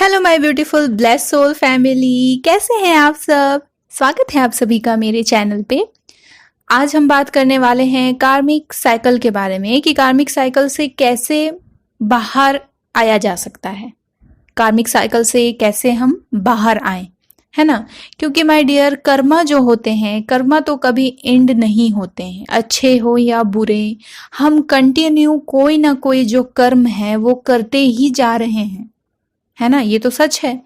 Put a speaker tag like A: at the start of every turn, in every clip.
A: Hello my beautiful blessed soul family, कैसे हैं आप सब। स्वागत है आप सभी का मेरे चैनल पे। आज हम बात करने वाले हैं कार्मिक साइकिल के बारे में कि कार्मिक साइकिल से कैसे बाहर आया जा सकता है, कार्मिक साइकिल से कैसे हम बाहर आए, है ना। क्योंकि माय डियर, कर्मा जो होते हैं, कर्मा तो कभी एंड नहीं होते हैं, अच्छे हो या बुरे, हम कंटिन्यू कोई ना कोई जो कर्म है वो करते ही जा रहे हैं, है ना। ये तो सच है।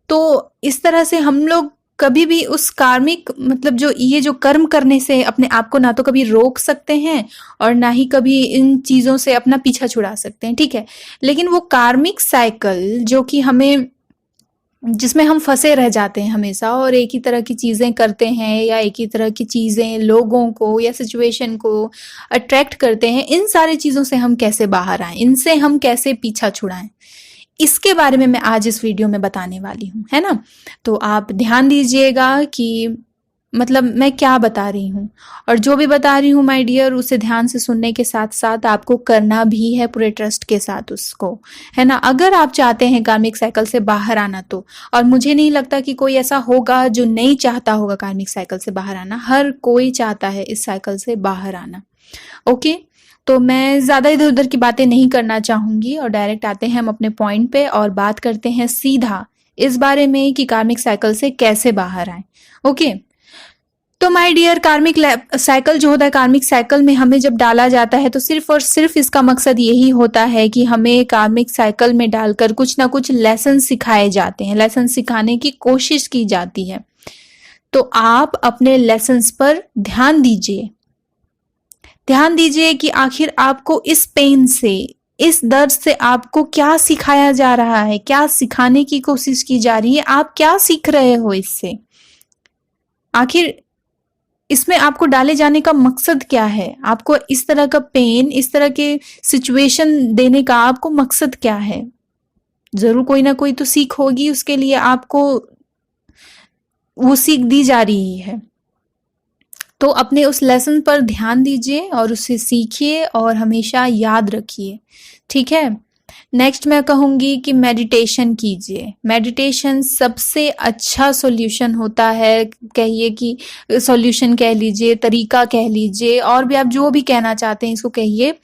A: तो इस तरह से हम लोग कभी भी उस कार्मिक मतलब जो ये जो कर्म करने से अपने आप को ना तो कभी रोक सकते हैं और ना ही कभी इन चीजों से अपना पीछा छुड़ा सकते हैं, ठीक है। लेकिन वो कार्मिक साइकिल जो कि हमें, जिसमें हम फंसे रह जाते हैं हमेशा और एक ही तरह की चीजें करते हैं या एक ही तरह की चीजें लोगों को या सिचुएशन को अट्रैक्ट करते हैं, इन सारी चीजों से हम कैसे बाहर आए, इनसे हम कैसे पीछा छुड़ाएं, इसके बारे में मैं आज इस वीडियो में बताने वाली हूँ, है ना। तो आप ध्यान दीजिएगा कि मतलब मैं क्या बता रही हूँ, और जो भी बता रही हूँ माय डियर, उसे ध्यान से सुनने के साथ साथ आपको करना भी है पूरे ट्रस्ट के साथ उसको, है ना। अगर आप चाहते हैं कार्मिक साइकिल से बाहर आना तो, और मुझे नहीं लगता कि कोई ऐसा होगा जो नहीं चाहता होगा कार्मिक साइकिल से बाहर आना, हर कोई चाहता है इस साइकिल से बाहर आना। ओके, तो मैं ज्यादा इधर उधर की बातें नहीं करना चाहूंगी और डायरेक्ट आते हैं हम अपने पॉइंट पे और बात करते हैं सीधा इस बारे में कि कार्मिक साइकिल से कैसे बाहर आए। ओके, तो माय डियर, कार्मिक साइकिल जो होता है, कार्मिक साइकिल में हमें जब डाला जाता है तो सिर्फ और सिर्फ इसका मकसद यही होता है कि हमें कार्मिक साइकिल में डालकर कुछ ना कुछ लेसन सिखाए जाते हैं, लेसन सिखाने की कोशिश की जाती है। तो आप अपने लेसन्स पर ध्यान दीजिए, ध्यान दीजिए कि आखिर आपको इस पेन से, इस दर्द से आपको क्या सिखाया जा रहा है, क्या सिखाने की कोशिश की जा रही है, आप क्या सीख रहे हो इससे। आखिर इसमें आपको डाले जाने का मकसद क्या है, आपको इस तरह का पेन, इस तरह के सिचुएशन देने का आपको मकसद क्या है। जरूर कोई ना कोई तो सीख होगी, उसके लिए आपको वो सीख दी जा रही है। तो अपने उस लेसन पर ध्यान दीजिए और उसे सीखिए और हमेशा याद रखिए, ठीक है। नेक्स्ट मैं कहूंगी कि मेडिटेशन कीजिए। मेडिटेशन सबसे अच्छा सॉल्यूशन होता है, कहिए कि सॉल्यूशन कह लीजिए, तरीका कह लीजिए, और भी आप जो भी कहना चाहते हैं इसको कहिए,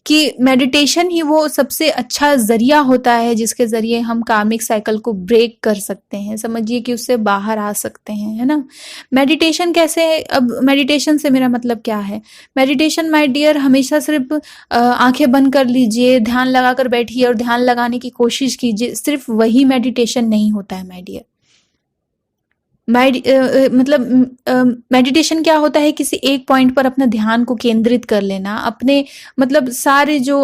A: कि मेडिटेशन ही वो सबसे अच्छा जरिया होता है जिसके जरिए हम कार्मिक साइकिल को ब्रेक कर सकते हैं, समझिए कि उससे बाहर आ सकते हैं, है ना। मेडिटेशन कैसे, अब मेडिटेशन से मेरा मतलब क्या है। मेडिटेशन माय डियर हमेशा सिर्फ आंखें बंद कर लीजिए, ध्यान लगाकर बैठिए और ध्यान लगाने की कोशिश कीजिए, सिर्फ वही मेडिटेशन नहीं होता है माय डियर। मतलब मेडिटेशन क्या होता है, किसी एक पॉइंट पर अपना ध्यान को केंद्रित कर लेना, अपने मतलब सारे जो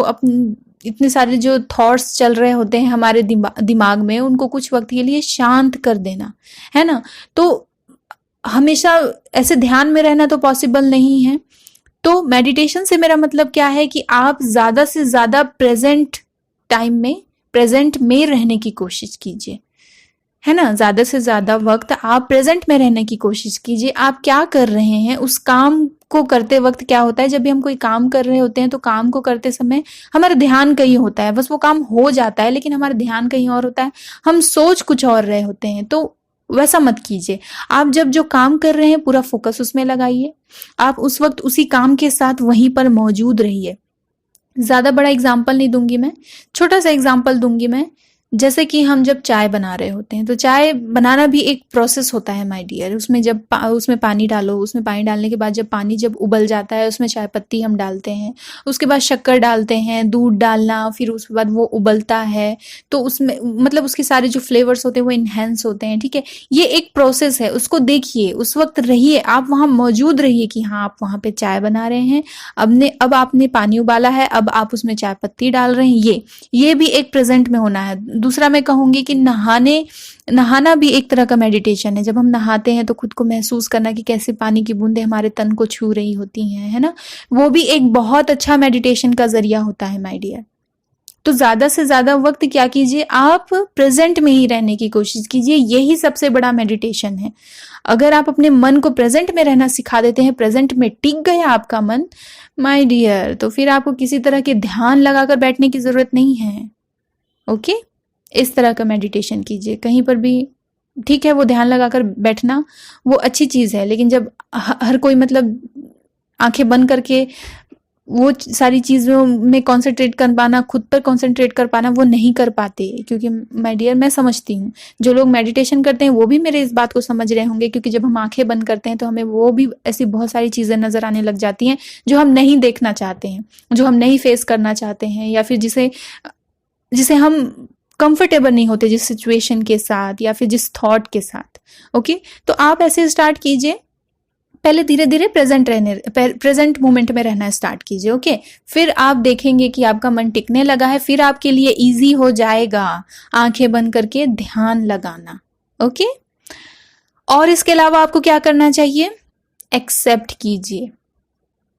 A: इतने सारे जो थॉट्स चल रहे होते हैं हमारे दिमाग में, उनको कुछ वक्त के लिए शांत कर देना, है ना। तो हमेशा ऐसे ध्यान में रहना तो पॉसिबल नहीं है। तो मेडिटेशन से मेरा मतलब क्या है कि आप ज्यादा से ज्यादा प्रेजेंट टाइम में, प्रेजेंट में रहने की कोशिश कीजिए, है ना। ज्यादा से ज्यादा वक्त आप प्रेजेंट में रहने की कोशिश कीजिए। आप क्या कर रहे हैं, उस काम को करते वक्त क्या होता है, जब भी हम कोई काम कर रहे होते हैं तो काम को करते समय हमारा ध्यान कहीं होता है, बस वो काम हो जाता है लेकिन हमारा ध्यान कहीं और होता है, हम सोच कुछ और रहे होते हैं। तो वैसा मत कीजिए। आप जब जो काम कर रहे हैं पूरा फोकस उसमें लगाइए, आप उस वक्त उसी काम के साथ वहीं पर मौजूद रहिए। ज्यादा बड़ा एग्जाम्पल नहीं दूंगी मैं, छोटा सा एग्जाम्पल दूंगी मैं। जैसे कि हम जब चाय बना रहे होते हैं तो चाय बनाना भी एक प्रोसेस होता है माय डियर। उसमें जब उसमें पानी डालो, उसमें पानी डालने के बाद जब पानी जब उबल जाता है उसमें चाय पत्ती हम डालते हैं, उसके बाद शक्कर डालते हैं, दूध डालना, फिर उसके बाद वो उबलता है तो उसमें मतलब उसके सारे जो फ्लेवर्स होते हैं वो इन्हेंस होते हैं, ठीक है। ये एक प्रोसेस है, उसको देखिए, उस वक्त रहिए, आप वहां मौजूद रहिए कि हाँ आप वहां पे चाय बना रहे हैं, अब आपने पानी उबाला है, अब आप उसमें चाय पत्ती डाल रहे हैं, ये भी एक प्रेजेंट में होना है। दूसरा मैं कहूंगी कि नहाना भी एक तरह का मेडिटेशन है। जब हम नहाते हैं तो खुद को महसूस करना कि कैसे पानी की बूंदें हमारे तन को छू रही होती हैं, है ना। वो भी एक बहुत अच्छा मेडिटेशन का जरिया होता है माय डियर। तो ज्यादा से ज्यादा वक्त क्या कीजिए, आप प्रेजेंट में ही रहने की कोशिश कीजिए, यही सबसे बड़ा मेडिटेशन है। अगर आप अपने मन को प्रेजेंट में रहना सिखा देते हैं, प्रेजेंट में टिक गया आपका मन माय डियर, तो फिर आपको किसी तरह के ध्यान लगाकर बैठने की जरूरत नहीं है। ओके, इस तरह का मेडिटेशन कीजिए। कहीं पर भी ठीक है, वो ध्यान लगाकर बैठना वो अच्छी चीज़ है, लेकिन जब हर कोई मतलब आंखें बंद करके वो सारी चीज़ों में कंसंट्रेट कर पाना, खुद पर कंसंट्रेट कर पाना, वो नहीं कर पाते। क्योंकि माय डियर, मैं समझती हूँ जो लोग मेडिटेशन करते हैं वो भी मेरे इस बात को समझ रहे होंगे, क्योंकि जब हम आंखें बंद करते हैं तो हमें वो भी ऐसी बहुत सारी चीज़ें नज़र आने लग जाती हैं जो हम नहीं देखना चाहते हैं, जो हम नहीं फेस करना चाहते हैं, या फिर जिसे जिसे हम कंफर्टेबल नहीं होते जिस सिचुएशन के साथ या फिर जिस थॉट के साथ। ओके, तो आप ऐसे स्टार्ट कीजिए, पहले धीरे धीरे प्रेजेंट मोमेंट में रहना स्टार्ट कीजिए। ओके, फिर आप देखेंगे कि आपका मन टिकने लगा है, फिर आपके लिए इजी हो जाएगा आंखें बंद करके ध्यान लगाना। ओके, और इसके अलावा आपको क्या करना चाहिए? एक्सेप्ट कीजिए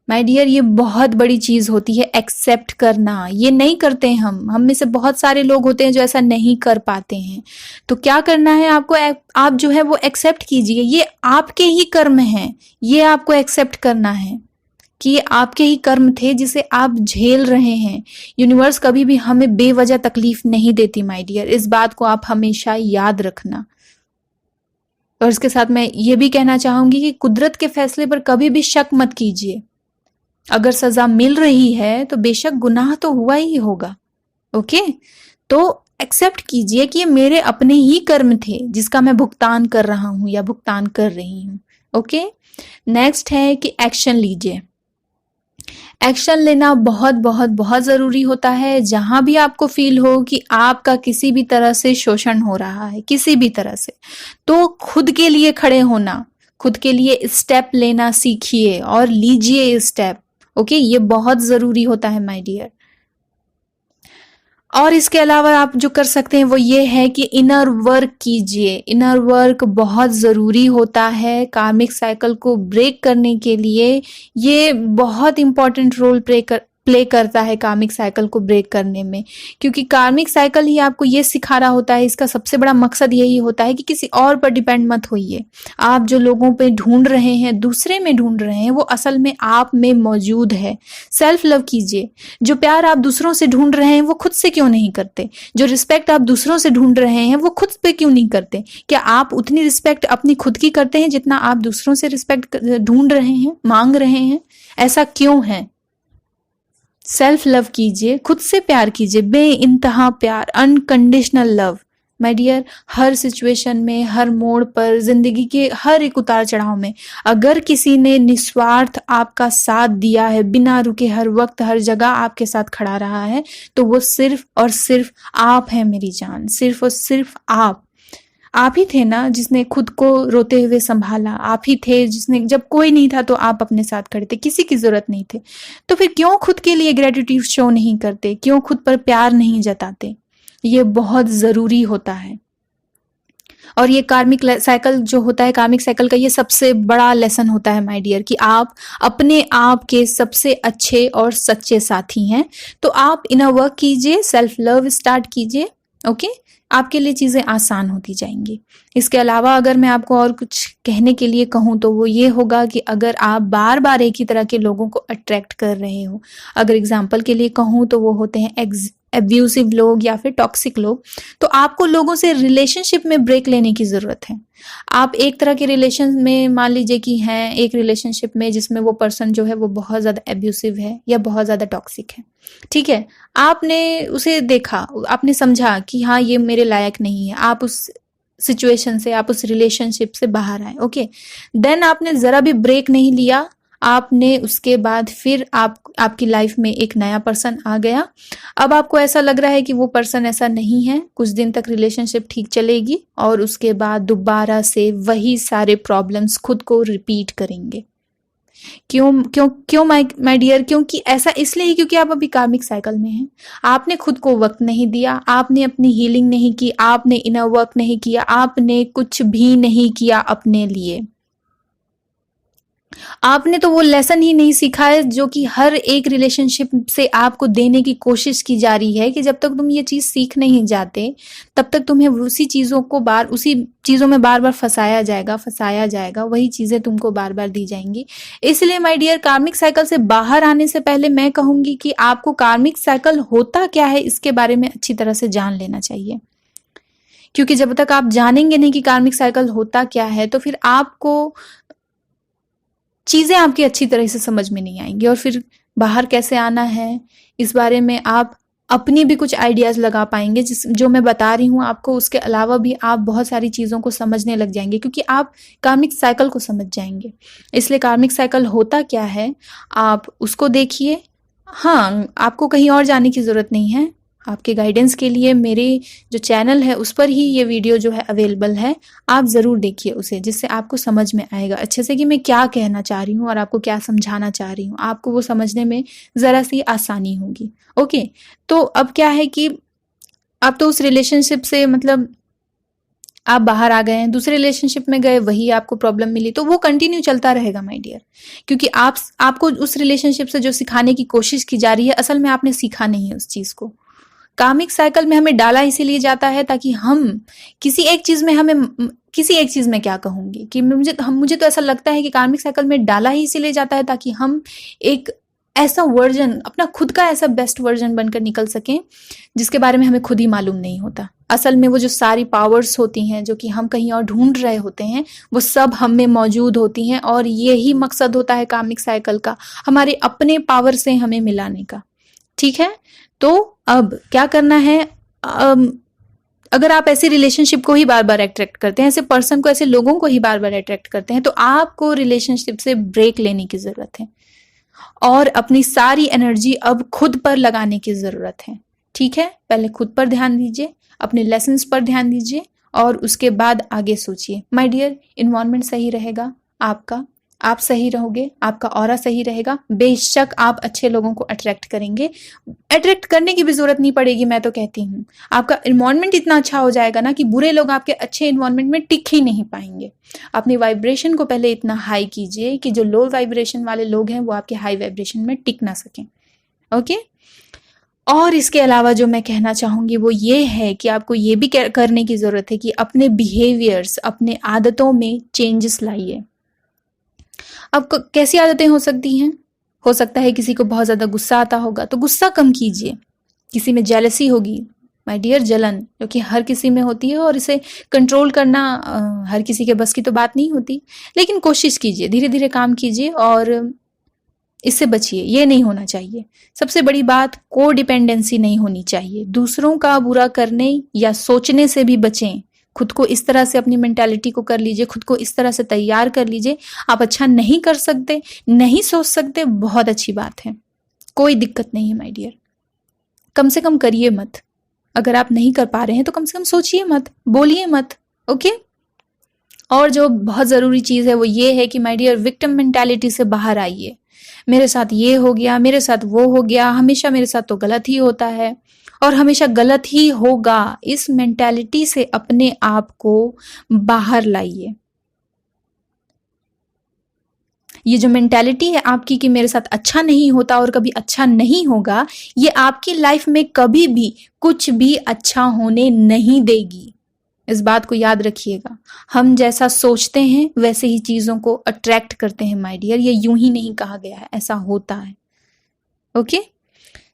A: माय डियर, ये बहुत बड़ी चीज होती है एक्सेप्ट करना। ये नहीं करते हम में से बहुत सारे लोग होते हैं जो ऐसा नहीं कर पाते हैं। तो क्या करना है आपको? आप जो है वो एक्सेप्ट कीजिए, ये आपके ही कर्म हैं, ये आपको एक्सेप्ट करना है कि ये आपके ही कर्म थे जिसे आप झेल रहे हैं। यूनिवर्स कभी भी हमें बेवजह तकलीफ नहीं देती माय डियर, इस बात को आप हमेशा याद रखना। और इसके साथ मैं ये भी कहना चाहूंगी कि कुदरत के फैसले पर कभी भी शक मत कीजिए। अगर सजा मिल रही है तो बेशक गुनाह तो हुआ ही होगा। ओके, तो एक्सेप्ट कीजिए कि ये मेरे अपने ही कर्म थे जिसका मैं भुगतान कर रहा हूं या भुगतान कर रही हूं। ओके, नेक्स्ट है कि एक्शन लीजिए। एक्शन लेना बहुत बहुत बहुत जरूरी होता है। जहां भी आपको फील हो कि आपका किसी भी तरह से शोषण हो रहा है, किसी भी तरह से, तो खुद के लिए खड़े होना, खुद के लिए स्टेप लेना सीखिए और लीजिए स्टेप। ओके, ये बहुत जरूरी होता है माय डियर। और इसके अलावा आप जो कर सकते हैं वो ये है कि इनर वर्क कीजिए। इनर वर्क बहुत ज़रूरी होता है कार्मिक साइकिल को ब्रेक करने के लिए। ये बहुत इंपॉर्टेंट रोल प्ले करता है कार्मिक साइकिल को ब्रेक करने में, क्योंकि कार्मिक साइकिल ही आपको ये सिखा रहा होता है। इसका सबसे बड़ा मकसद यही होता है कि किसी और पर डिपेंड मत होइए। आप जो लोगों पे ढूंढ रहे हैं, दूसरे में ढूंढ रहे हैं, वो असल में आप में मौजूद है। सेल्फ लव कीजिए। जो प्यार आप दूसरों से ढूंढ रहे हैं वो खुद से क्यों नहीं करते? जो रिस्पेक्ट आप दूसरों से ढूंढ रहे हैं वो खुद पे क्यों नहीं करते? क्या आप उतनी रिस्पेक्ट अपनी खुद की करते हैं जितना आप दूसरों से रिस्पेक्ट ढूंढ रहे हैं, मांग रहे हैं? ऐसा क्यों है? सेल्फ लव कीजिए, खुद से प्यार कीजिए, बे इंतहा प्यार, अनकंडीशनल लव। माय डियर, हर सिचुएशन में, हर मोड़ पर, जिंदगी के हर एक उतार चढ़ाव में अगर किसी ने निस्वार्थ आपका साथ दिया है, बिना रुके हर वक्त हर जगह आपके साथ खड़ा रहा है, तो वो सिर्फ और सिर्फ आप हैं मेरी जान। सिर्फ और सिर्फ आप ही थे ना जिसने खुद को रोते हुए संभाला। आप ही थे जिसने, जब कोई नहीं था तो आप अपने साथ खड़े थे, किसी की जरूरत नहीं थे। तो फिर क्यों खुद के लिए ग्रेटिट्यूड शो नहीं करते? क्यों खुद पर प्यार नहीं जताते? ये बहुत जरूरी होता है। और ये कार्मिक साइकिल जो होता है, कार्मिक साइकिल का ये सबसे बड़ा लेसन होता है माय डियर, कि आप अपने आप के सबसे अच्छे और सच्चे साथी हैं। तो आप इनर वर्क कीजिए, सेल्फ लव स्टार्ट कीजिए। ओके, आपके लिए चीजें आसान होती जाएंगी। इसके अलावा अगर मैं आपको और कुछ कहने के लिए कहूँ तो वो ये होगा कि अगर आप बार बार एक ही तरह के लोगों को अट्रैक्ट कर रहे हो, अगर एग्जाम्पल के लिए कहूँ तो वो होते हैं एब्यूसिव लोग या फिर टॉक्सिक लोग, तो आपको लोगों से रिलेशनशिप में ब्रेक लेने की जरूरत है। आप एक तरह के रिलेशन में मान लीजिए कि हैं एक रिलेशनशिप में जिसमें वो पर्सन जो है वो बहुत ज्यादा एब्यूसिव है या बहुत ज्यादा टॉक्सिक है। ठीक है, आपने उसे देखा, आपने समझा कि हाँ ये मेरे लायक नहीं है, आप उस सिचुएशन से, आप उस रिलेशनशिप से बाहर आए। ओके, देन आपने जरा भी ब्रेक नहीं लिया, आपने उसके बाद फिर आपकी लाइफ में एक नया पर्सन आ गया। अब आपको ऐसा लग रहा है कि वो पर्सन ऐसा नहीं है, कुछ दिन तक रिलेशनशिप ठीक चलेगी और उसके बाद दोबारा से वही सारे प्रॉब्लम्स खुद को रिपीट करेंगे। क्यों माय डियर? क्योंकि ऐसा इसलिए ही क्योंकि आप अभी कार्मिक साइकिल में हैं। आपने खुद को वक्त नहीं दिया, आपने अपनी हीलिंग नहीं की, आपने इनर वर्क नहीं किया, आपने कुछ भी नहीं किया अपने लिए। आपने तो वो लेसन ही नहीं सीखा है जो कि हर एक रिलेशनशिप से आपको देने की कोशिश की जा रही है, कि जब तक तुम ये चीज सीख नहीं जाते तब तक तुम्हें उसी चीजों में बार बार फंसाया जाएगा, वही चीजें तुमको बार बार दी जाएंगी। इसलिए माय डियर, कार्मिक साइकिल से बाहर आने से पहले मैं कहूंगी कि आपको कार्मिक साइकिल होता क्या है इसके बारे में अच्छी तरह से जान लेना चाहिए। क्योंकि जब तक आप जानेंगे नहीं कि कार्मिक साइकिल होता क्या है, तो फिर आपको चीजें आपकी अच्छी तरह से समझ में नहीं आएंगी, और फिर बाहर कैसे आना है इस बारे में आप अपनी भी कुछ आइडियाज लगा पाएंगे। जो मैं बता रही हूँ आपको, उसके अलावा भी आप बहुत सारी चीजों को समझने लग जाएंगे, क्योंकि आप कार्मिक साइकिल को समझ जाएंगे। इसलिए कार्मिक साइकिल होता क्या है आप उसको देखिए। हाँ, आपको कहीं और जाने की जरूरत नहीं है। आपके गाइडेंस के लिए मेरे जो चैनल है उस पर ही ये वीडियो जो है अवेलेबल है, आप ज़रूर देखिए उसे, जिससे आपको समझ में आएगा अच्छे से कि मैं क्या कहना चाह रही हूँ और आपको क्या समझाना चाह रही हूँ। आपको वो समझने में ज़रा सी आसानी होगी। ओके, तो अब क्या है कि आप तो उस रिलेशनशिप से मतलब आप बाहर आ गए हैं, दूसरे रिलेशनशिप में गए, वही आपको प्रॉब्लम मिली, तो वो कंटिन्यू चलता रहेगा माय डियर, क्योंकि आपको उस रिलेशनशिप से जो सिखाने की कोशिश की जा रही है, असल में आपने सीखा नहीं है उस चीज़ को। कार्मिक साइकिल में हमें डाला इसीलिए जाता है ताकि हम किसी एक चीज में क्या कहूंगी कि मुझे तो ऐसा लगता है कि कार्मिक साइकिल में डाला ही इसीलिए जाता है ताकि हम एक ऐसा वर्जन, अपना खुद का ऐसा बेस्ट वर्जन बनकर निकल सकें जिसके बारे में हमें खुद ही मालूम नहीं होता। असल में वो जो सारी पावर्स होती हैं जो कि हम कहीं और ढूंढ रहे होते हैं, वो सब हम में मौजूद होती हैं, और यही मकसद होता है कार्मिक साइकिल का, हमारे अपने पावर से हमें मिलाने का। ठीक है, तो अब क्या करना है, अगर आप ऐसी रिलेशनशिप को ही बार बार अट्रैक्ट करते हैं, ऐसे पर्सन को, ऐसे लोगों को ही बार बार अट्रैक्ट करते हैं, तो आपको रिलेशनशिप से ब्रेक लेने की जरूरत है और अपनी सारी एनर्जी अब खुद पर लगाने की जरूरत है। ठीक है, पहले खुद पर ध्यान दीजिए, अपने लेसन्स पर ध्यान दीजिए, और उसके बाद आगे सोचिए। माय डियर, इन्वायरमेंट सही रहेगा आपका, आप सही रहोगे, आपका ऑरा सही रहेगा, बेशक आप अच्छे लोगों को अट्रैक्ट करेंगे। अट्रैक्ट करने की भी जरूरत नहीं पड़ेगी, मैं तो कहती हूँ आपका इन्वायरमेंट इतना अच्छा हो जाएगा ना कि बुरे लोग आपके अच्छे इन्वायरमेंट में टिक ही नहीं पाएंगे। अपनी वाइब्रेशन को पहले इतना हाई कीजिए कि जो लो वाइब्रेशन वाले लोग हैं वो आपके हाई वाइब्रेशन में टिक ना सकें। ओके, और इसके अलावा जो मैं कहना चाहूंगी वो ये है कि आपको ये भी करने की जरूरत है कि अपने बिहेवियर्स, अपने आदतों में चेंजेस लाइए। अब कैसी आदतें हो सकती हैं? हो सकता है किसी को बहुत ज्यादा गुस्सा आता होगा, तो गुस्सा कम कीजिए। किसी में जेलसी होगी, माय डियर, जलन जो कि हर किसी में होती है, और इसे कंट्रोल करना हर किसी के बस की तो बात नहीं होती, लेकिन कोशिश कीजिए, धीरे धीरे काम कीजिए और इससे बचिए। ये नहीं होना चाहिए। सबसे बड़ी बात, को डिपेंडेंसी नहीं होनी चाहिए। दूसरों का बुरा करने या सोचने से भी बचें। खुद को इस तरह से, अपनी मेंटालिटी को कर लीजिए, खुद को इस तरह से तैयार कर लीजिए। आप अच्छा नहीं कर सकते, नहीं सोच सकते, बहुत अच्छी बात है, कोई दिक्कत नहीं है माय डियर। कम से कम करिए मत। अगर आप नहीं कर पा रहे हैं तो कम से कम सोचिए मत, बोलिए मत। ओके, और जो बहुत जरूरी चीज है वो ये है कि माय डियर, विक्टिम मेंटालिटी से बाहर आइए। मेरे साथ ये हो गया, मेरे साथ वो हो गया, हमेशा मेरे साथ तो गलत ही होता है और हमेशा गलत ही होगा, इस मेंटालिटी से अपने आप को बाहर लाइए। ये जो मेंटालिटी है आपकी कि मेरे साथ अच्छा नहीं होता और कभी अच्छा नहीं होगा, ये आपकी लाइफ में कभी भी कुछ भी अच्छा होने नहीं देगी। इस बात को याद रखिएगा। हम जैसा सोचते हैं वैसे ही चीजों को अट्रैक्ट करते हैं माय डियर, ये यूं ही नहीं कहा गया है, ऐसा होता है। ओके,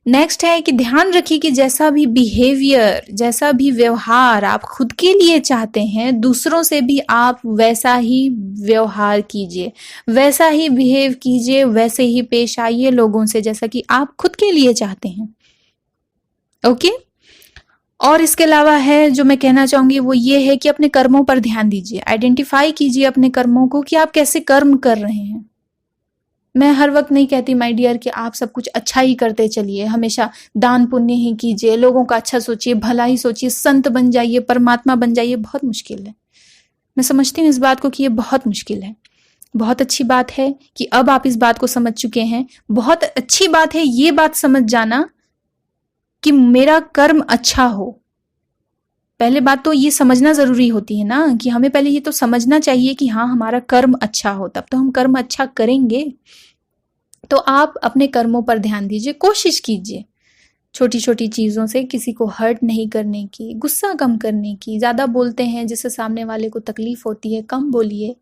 A: नेक्स्ट है कि ध्यान रखिए कि जैसा भी बिहेवियर, जैसा भी व्यवहार आप खुद के लिए चाहते हैं, दूसरों से भी आप वैसा ही व्यवहार कीजिए, वैसा ही बिहेव कीजिए, वैसे ही पेश आइए लोगों से जैसा कि आप खुद के लिए चाहते हैं। ओके, और इसके अलावा है जो मैं कहना चाहूंगी वो ये है कि अपने कर्मों पर ध्यान दीजिए। आइडेंटिफाई कीजिए अपने कर्मों को कि आप कैसे कर्म कर रहे हैं। मैं हर वक्त नहीं कहती माय डियर कि आप सब कुछ अच्छा ही करते चलिए, हमेशा दान पुण्य ही कीजिए, लोगों का अच्छा सोचिए, भला ही सोचिए, संत बन जाइए, परमात्मा बन जाइए। बहुत मुश्किल है, मैं समझती हूँ इस बात को कि ये बहुत मुश्किल है। बहुत अच्छी बात है कि अब आप इस बात को समझ चुके हैं। बहुत अच्छी बात है ये बात समझ जाना कि मेरा कर्म अच्छा हो। पहले बात तो ये समझना जरूरी होती है ना कि हमें पहले ये तो समझना चाहिए कि हाँ हमारा कर्म अच्छा हो, तब तो हम कर्म अच्छा करेंगे। तो आप अपने कर्मों पर ध्यान दीजिए, कोशिश कीजिए छोटी छोटी चीजों से किसी को हर्ट नहीं करने की, गुस्सा कम करने की। ज्यादा बोलते हैं जिससे सामने वाले को तकलीफ होती है, कम बोलिए।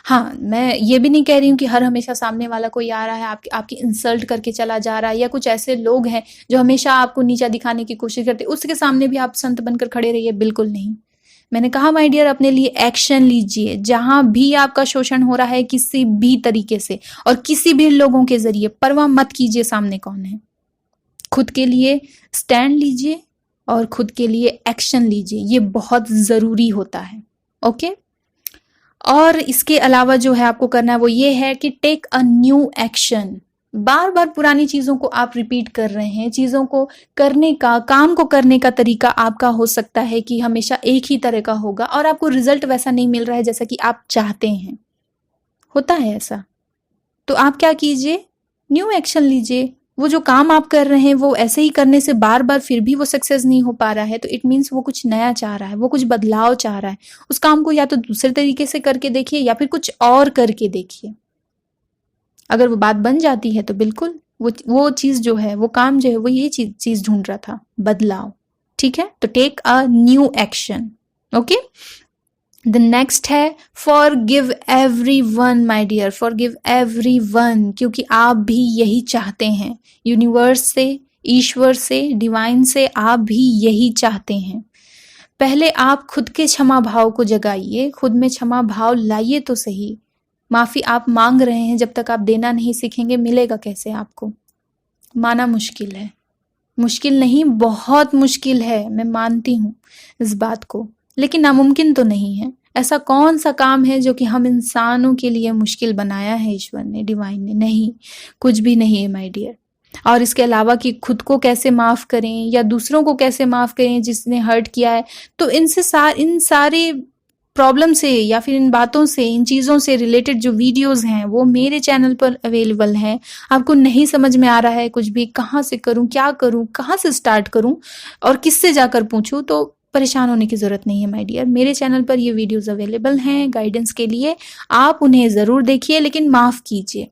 A: हाँ, मैं ये भी नहीं कह रही हूँ कि हर हमेशा सामने वाला कोई आ रहा है आपकी इंसल्ट करके चला जा रहा है, या कुछ ऐसे लोग हैं जो हमेशा आपको नीचा दिखाने की कोशिश करते, उसके सामने भी आप संत बनकर खड़े रहिए, बिल्कुल नहीं। मैंने कहा माय डियर अपने लिए एक्शन लीजिए। जहां भी आपका शोषण हो रहा है किसी भी तरीके से और किसी भी लोगों के जरिए, परवाह मत कीजिए सामने कौन है। खुद के लिए स्टैंड लीजिए और खुद के लिए एक्शन लीजिए, ये बहुत जरूरी होता है। ओके। और इसके अलावा जो है आपको करना है वो ये है कि टेक अ न्यू एक्शन। बार बार पुरानी चीजों को आप रिपीट कर रहे हैं। चीजों को करने का, काम को करने का तरीका आपका हो सकता है कि हमेशा एक ही तरह का होगा और आपको रिजल्ट वैसा नहीं मिल रहा है जैसा कि आप चाहते हैं। होता है ऐसा। तो आप क्या कीजिए, न्यू एक्शन लीजिए। वो जो काम आप कर रहे हैं वो ऐसे ही करने से बार बार फिर भी वो सक्सेस नहीं हो पा रहा है, तो इट मीन्स वो कुछ नया चाह रहा है, वो कुछ बदलाव चाह रहा है। उस काम को या तो दूसरे तरीके से करके देखिए या फिर कुछ और करके देखिए। अगर वो बात बन जाती है तो बिल्कुल वो चीज जो है, वो काम जो है, वो यही चीज ढूंढ रहा था, बदलाव। ठीक है, तो take a new action. Okay. The next है forgive everyone my dear, forgive everyone, क्योंकि आप भी यही चाहते हैं। यूनिवर्स से, ईश्वर से, डिवाइन से आप भी यही चाहते हैं। पहले आप खुद के क्षमा भाव को जगाइए, खुद में क्षमा भाव लाइए तो सही। माफी आप मांग रहे हैं, जब तक आप देना नहीं सीखेंगे मिलेगा कैसे आपको। माना मुश्किल है, मुश्किल नहीं, बहुत मुश्किल है, मैं मानती हूं इस बात को, लेकिन नामुमकिन तो नहीं है। ऐसा कौन सा काम है जो कि हम इंसानों के लिए मुश्किल बनाया है ईश्वर ने, डिवाइन ने? नहीं, कुछ भी नहीं है माय डियर। और इसके अलावा कि खुद को कैसे माफ करें या दूसरों को कैसे माफ करें जिसने हर्ट किया है, तो इन सारे प्रॉब्लम से या फिर इन बातों से, इन चीजों से रिलेटेड जो वीडियोस हैं वो मेरे चैनल पर अवेलेबल हैं। आपको नहीं समझ में आ रहा है कुछ भी, कहाँ से करूं, क्या करूं, कहाँ से स्टार्ट करूं और किससे जाकर पूछूं, तो परेशान होने की जरूरत नहीं है माय डियर। मेरे चैनल पर ये वीडियोस अवेलेबल हैं गाइडेंस के लिए, आप उन्हें जरूर देखिए, लेकिन माफ कीजिए,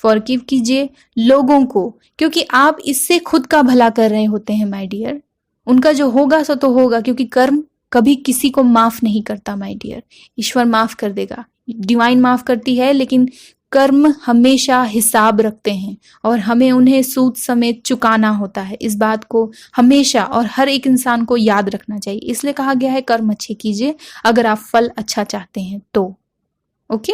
A: फॉरगिव कीजिए लोगों को, क्योंकि आप इससे खुद का भला कर रहे होते हैं माय डियर। उनका जो होगा सो तो होगा, क्योंकि कर्म कभी किसी को माफ नहीं करता माय डियर। ईश्वर माफ कर देगा, डिवाइन माफ करती है, लेकिन कर्म हमेशा हिसाब रखते हैं और हमें उन्हें सूद समेत चुकाना होता है। इस बात को हमेशा और हर एक इंसान को याद रखना चाहिए। इसलिए कहा गया है कर्म अच्छे कीजिए अगर आप फल अच्छा चाहते हैं तो। ओके,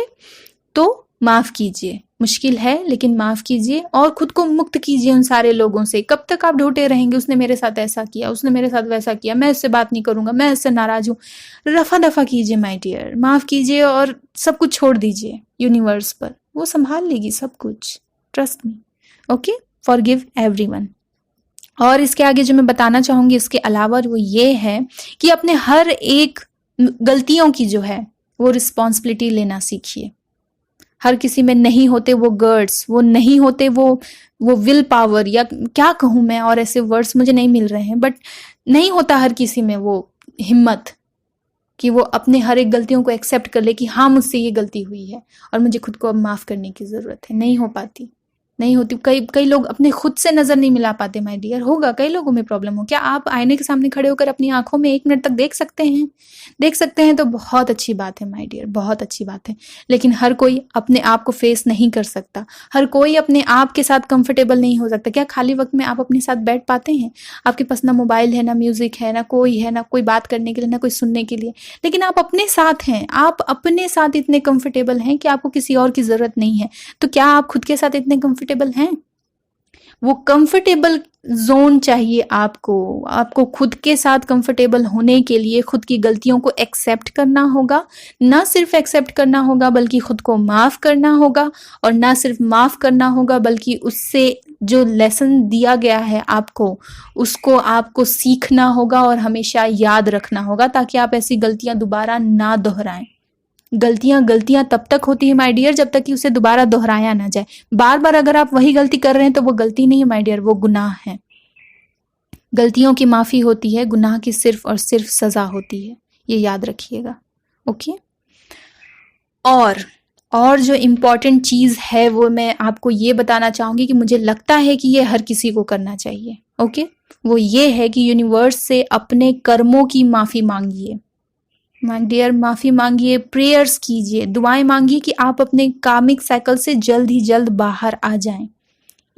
A: तो माफ कीजिए, मुश्किल है लेकिन माफ कीजिए और खुद को मुक्त कीजिए उन सारे लोगों से। कब तक आप ढोते रहेंगे, उसने मेरे साथ ऐसा किया, उसने मेरे साथ वैसा किया, मैं इससे बात नहीं करूंगा, मैं इससे नाराज हूं। रफा दफा कीजिए माय डियर, माफ कीजिए और सब कुछ छोड़ दीजिए यूनिवर्स पर, वो संभाल लेगी सब कुछ, trust me. Okay, forgive everyone. और इसके आगे जो मैं बताना चाहूंगी इसके अलावा वो ये है कि अपने हर एक गलतियों की जो है वो रिस्पॉन्सिबिलिटी लेना सीखिए। हर किसी में नहीं होते वो गर्ड्स, वो नहीं होते वो विल पावर, या क्या कहूं मैं, और ऐसे वर्ड्स मुझे नहीं मिल रहे हैं, बट नहीं होता हर किसी में वो हिम्मत कि वो अपने हर एक गलतियों को एक्सेप्ट कर ले कि हाँ मुझसे ये गलती हुई है और मुझे खुद को अब माफ करने की जरूरत है। नहीं हो पाती, नहीं होती। कई लोग अपने खुद से नजर नहीं मिला पाते माय डियर। होगा, कई लोगों में प्रॉब्लम हो। क्या आप आईने के सामने खड़े होकर अपनी आंखों में 1 मिनट तक देख सकते हैं? देख सकते हैं तो बहुत अच्छी बात है माय डियर, बहुत अच्छी बात है। लेकिन हर कोई अपने आप को फेस नहीं कर सकता, हर कोई अपने आप के साथ कंफर्टेबल नहीं हो सकता। क्या खाली वक्त में आप अपने साथ बैठ पाते हैं? आपके पास ना मोबाइल है, ना म्यूजिक है, ना कोई है, ना कोई बात करने के लिए, ना कोई सुनने के लिए, लेकिन आप अपने साथ हैं। आप अपने साथ इतने कंफर्टेबल हैं कि आपको किसी और की जरूरत नहीं है। तो क्या आप खुद के साथ इतने कंफर्टेबल हैं? वो कंफर्टेबल जोन चाहिए आपको खुद के साथ कंफर्टेबल होने के लिए खुद की गलतियों को एक्सेप्ट करना होगा। ना सिर्फ एक्सेप्ट करना होगा बल्कि खुद को माफ करना होगा, और ना सिर्फ माफ करना होगा बल्कि उससे जो लेसन दिया गया है आपको, उसको आपको सीखना होगा और हमेशा याद रखना होगा, ताकि आप ऐसी गलतियां दोबारा ना दोहराएं। गलतियां तब तक होती है माय डियर जब तक कि उसे दोबारा दोहराया ना जाए। बार बार अगर आप वही गलती कर रहे हैं तो वो गलती नहीं है माय डियर, वो गुनाह है। गलतियों की माफी होती है, गुनाह की सिर्फ और सिर्फ सजा होती है, ये याद रखिएगा। ओके, और जो इम्पोर्टेंट चीज है वो मैं आपको ये बताना चाहूंगी कि मुझे लगता है कि ये हर किसी को करना चाहिए। ओके, वो ये है कि यूनिवर्स से अपने कर्मों की माफी मांगिए माय डियर, माफी मांगिए, प्रेयर्स कीजिए, दुआएं मांगिए कि आप अपने कामिक साइकिल से जल्द ही जल्द बाहर आ जाएं।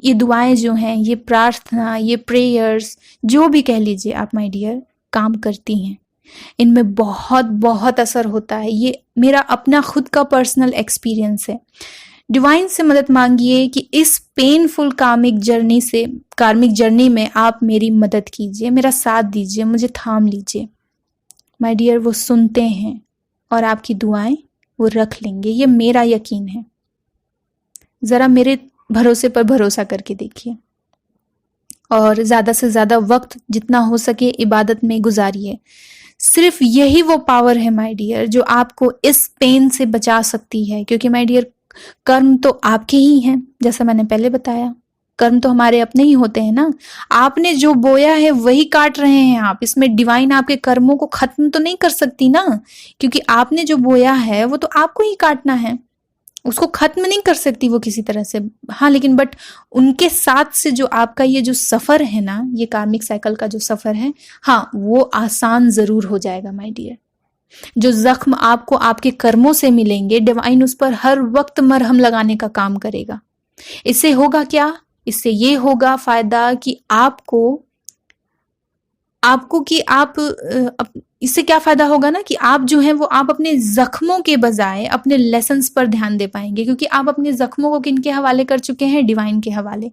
A: ये दुआएं जो हैं, ये प्रार्थना, ये प्रेयर्स, जो भी कह लीजिए आप माय डियर, काम करती हैं। इनमें बहुत बहुत असर होता है। ये मेरा अपना खुद का पर्सनल एक्सपीरियंस है। डिवाइन से मदद मांगिए कि इस पेनफुल कार्मिक जर्नी में आप मेरी मदद कीजिए, मेरा साथ दीजिए, मुझे थाम लीजिए। माय डियर, वो सुनते हैं और आपकी दुआएं वो रख लेंगे, ये मेरा यकीन है। जरा मेरे भरोसे पर भरोसा करके देखिए और ज्यादा से ज्यादा वक्त जितना हो सके इबादत में गुजारिए। सिर्फ यही वो पावर है माय डियर जो आपको इस पेन से बचा सकती है, क्योंकि माय डियर कर्म तो आपके ही हैं। जैसा मैंने पहले बताया, कर्म तो हमारे अपने ही होते हैं ना। आपने जो बोया है वही काट रहे हैं आप। इसमें डिवाइन आपके कर्मों को खत्म तो नहीं कर सकती ना, क्योंकि आपने जो बोया है वो तो आपको ही काटना है, उसको खत्म नहीं कर सकती वो किसी तरह से। हाँ, लेकिन बट उनके साथ से जो आपका ये जो सफर है ना, ये कार्मिक साइकिल का जो सफर है, हाँ, वो आसान जरूर हो जाएगा माय डियर। जो जख्म आपको आपके कर्मों से मिलेंगे, डिवाइन उस पर हर वक्त मरहम लगाने का काम करेगा। इससे होगा क्या? इससे ये होगा फायदा कि इससे क्या फायदा होगा ना कि आप जो है वो आप अपने जख्मों के बजाय अपने लेसन्स पर ध्यान दे पाएंगे, क्योंकि आप अपने जख्मों को किनके हवाले कर चुके हैं? डिवाइन के हवाले।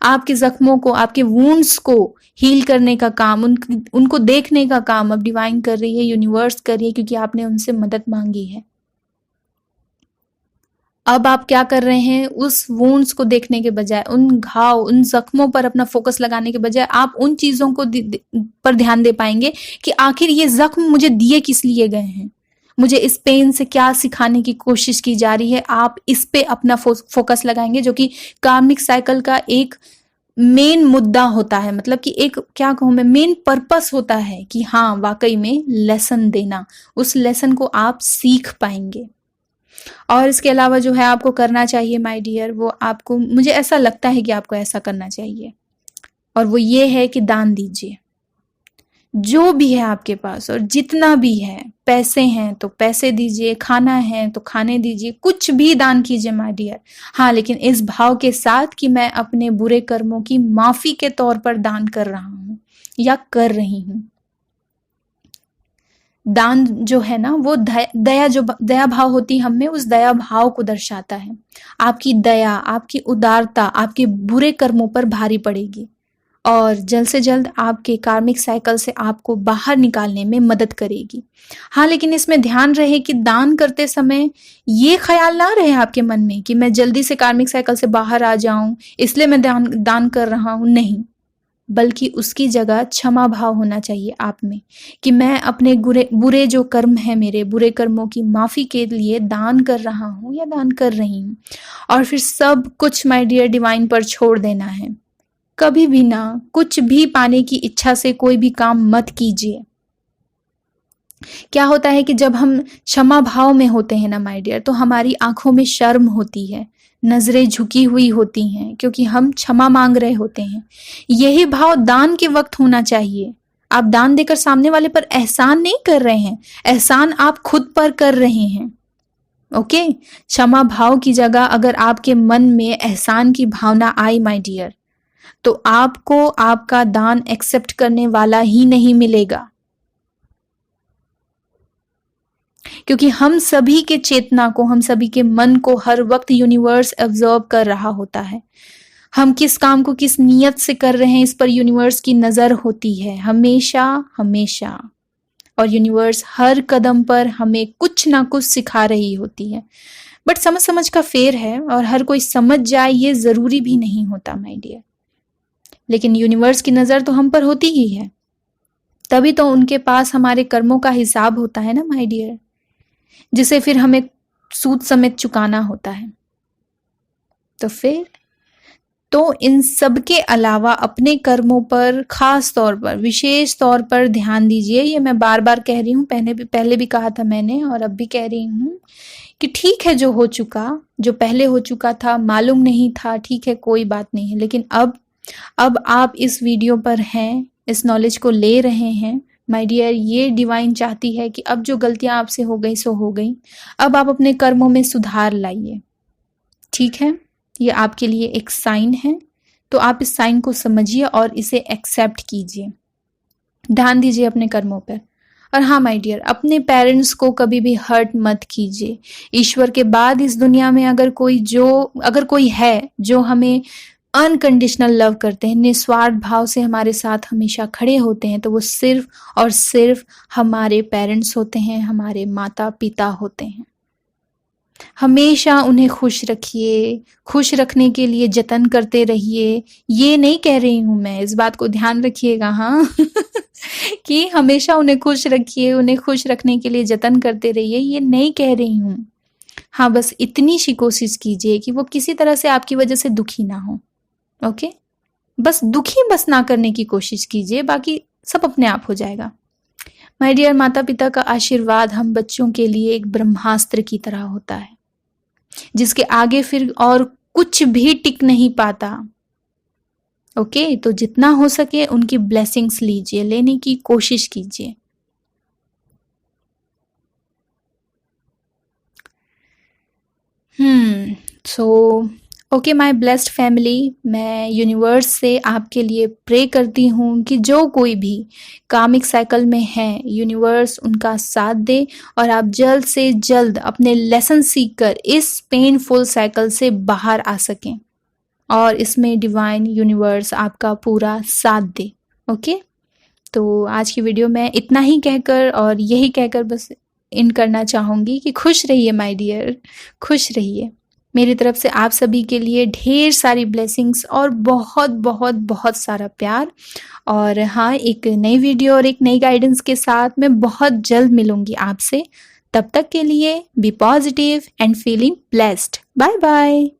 A: आपके जख्मों को, आपके वुंड्स को हील करने का काम, उनको देखने का काम अब डिवाइन कर रही है, यूनिवर्स कर रही है, क्योंकि आपने उनसे मदद मांगी है। अब आप क्या कर रहे हैं? उस वुंड्स को देखने के बजाय, उन घाव, उन जख्मों पर अपना फोकस लगाने के बजाय आप उन चीजों को पर ध्यान दे पाएंगे कि आखिर ये जख्म मुझे दिए किस लिए गए हैं, मुझे इस पेन से क्या सिखाने की कोशिश की जा रही है। आप इस पे अपना फोकस लगाएंगे, जो कि कार्मिक साइकिल का एक मेन मुद्दा होता है। मतलब कि एक, क्या कहूं मैं, मेन पर्पस होता है कि हाँ, वाकई में लेसन देना, उस लेसन को आप सीख पाएंगे। और इसके अलावा जो है आपको करना चाहिए माय डियर, वो आपको, मुझे ऐसा लगता है कि आपको ऐसा करना चाहिए, और वो ये है कि दान दीजिए। जो भी है आपके पास और जितना भी है, पैसे हैं तो पैसे दीजिए, खाना है तो खाने दीजिए, कुछ भी दान कीजिए माय डियर। हाँ, लेकिन इस भाव के साथ कि मैं अपने बुरे कर्मों की माफी के तौर पर दान कर रहा हूं या कर रही हूं। दान जो है ना, वो दया भाव होती है हम में, उस दया भाव को दर्शाता है। आपकी दया, आपकी उदारता आपके बुरे कर्मों पर भारी पड़ेगी और जल्द से जल्द आपके कार्मिक साइकिल से आपको बाहर निकालने में मदद करेगी। हाँ, लेकिन इसमें ध्यान रहे कि दान करते समय ये ख्याल ना रहे आपके मन में कि मैं जल्दी से कार्मिक साइकिल से बाहर आ जाऊं इसलिए मैं दान कर रहा हूं। नहीं, बल्कि उसकी जगह क्षमा भाव होना चाहिए आप में कि मैं अपने बुरे जो कर्म है, मेरे बुरे कर्मों की माफी के लिए दान कर रहा हूं या दान कर रही हूं। और फिर सब कुछ माय डियर डिवाइन पर छोड़ देना है। कभी भी ना कुछ भी पाने की इच्छा से कोई भी काम मत कीजिए। क्या होता है कि जब हम क्षमा भाव में होते हैं ना माय डियर, तो हमारी आंखों में शर्म होती है, नजरें झुकी हुई होती हैं, क्योंकि हम क्षमा मांग रहे होते हैं। यही भाव दान के वक्त होना चाहिए। आप दान देकर सामने वाले पर एहसान नहीं कर रहे हैं, एहसान आप खुद पर कर रहे हैं। ओके, क्षमा भाव की जगह अगर आपके मन में एहसान की भावना आई माय डियर, तो आपको आपका दान एक्सेप्ट करने वाला ही नहीं मिलेगा, क्योंकि हम सभी के चेतना को, हम सभी के मन को हर वक्त यूनिवर्स ऑब्जर्व कर रहा होता है। हम किस काम को किस नियत से कर रहे हैं, इस पर यूनिवर्स की नजर होती है हमेशा हमेशा। और यूनिवर्स हर कदम पर हमें कुछ ना कुछ सिखा रही होती है। बट समझ समझ का फेर है और हर कोई समझ जाए ये जरूरी भी नहीं होता माय डियर। लेकिन यूनिवर्स की नजर तो हम पर होती ही है, तभी तो उनके पास हमारे कर्मों का हिसाब होता है ना माय डियर, जिसे फिर हमें सूद समेत चुकाना होता है। तो फिर तो इन सब के अलावा अपने कर्मों पर खास तौर पर, विशेष तौर पर ध्यान दीजिए। ये मैं बार बार कह रही हूँ, पहले भी कहा था मैंने और अब भी कह रही हूँ कि ठीक है, जो हो चुका, जो पहले हो चुका था, मालूम नहीं था, ठीक है, कोई बात नहीं है। लेकिन अब आप इस वीडियो पर हैं, इस नॉलेज को ले रहे हैं माय डियर। ये डिवाइन चाहती है कि अब जो गलतियां आपसे हो गई सो हो गई, अब आप अपने कर्मों में सुधार लाइए। ठीक है, ये आपके लिए एक साइन है, तो आप इस साइन को समझिए और इसे एक्सेप्ट कीजिए। ध्यान दीजिए अपने कर्मों पर। और हाँ माय डियर, अपने पेरेंट्स को कभी भी हर्ट मत कीजिए। ईश्वर के बाद इस दुनिया में अगर कोई है जो हमें अनकंडीशनल लव करते हैं, निस्वार्थ भाव से हमारे साथ हमेशा खड़े होते हैं, तो वो सिर्फ और सिर्फ हमारे पेरेंट्स होते हैं, हमारे माता पिता होते हैं। हमेशा उन्हें खुश रखिए, खुश रखने के लिए जतन करते रहिए। ये नहीं कह रही हूं मैं, इस बात को ध्यान रखिएगा, हाँ कि हमेशा उन्हें खुश रखिए, उन्हें खुश रखने के लिए जतन करते रहिए, ये नहीं कह रही हूं। हाँ, बस इतनी सी कोशिश कीजिए कि वो किसी तरह से आपकी वजह से दुखी ना हो। ओके, बस दुखी बस ना करने की कोशिश कीजिए, बाकी सब अपने आप हो जाएगा। माय डियर, माता पिता का आशीर्वाद हम बच्चों के लिए एक ब्रह्मास्त्र की तरह होता है, जिसके आगे फिर और कुछ भी टिक नहीं पाता। ओके, तो जितना हो सके उनकी ब्लेसिंग्स लीजिए, लेने की कोशिश कीजिए। So okay my blessed family, मैं यूनिवर्स से आपके लिए प्रे करती हूँ कि जो कोई भी कामिक साइकिल में है, यूनिवर्स उनका साथ दे और आप जल्द से जल्द अपने लेसन सीखकर इस पेनफुल साइकिल से बाहर आ सकें और इसमें डिवाइन यूनिवर्स आपका पूरा साथ दे। ओके, तो आज की वीडियो में इतना ही कहकर और यही कहकर बस इन करना चाहूँगी कि खुश रहिए माय डियर, खुश रहिए। मेरी तरफ से आप सभी के लिए ढेर सारी ब्लेसिंग्स और बहुत बहुत बहुत सारा प्यार। और हाँ, एक नई वीडियो और एक नई गाइडेंस के साथ मैं बहुत जल्द मिलूंगी आपसे। तब तक के लिए be positive and feeling blessed. Bye bye.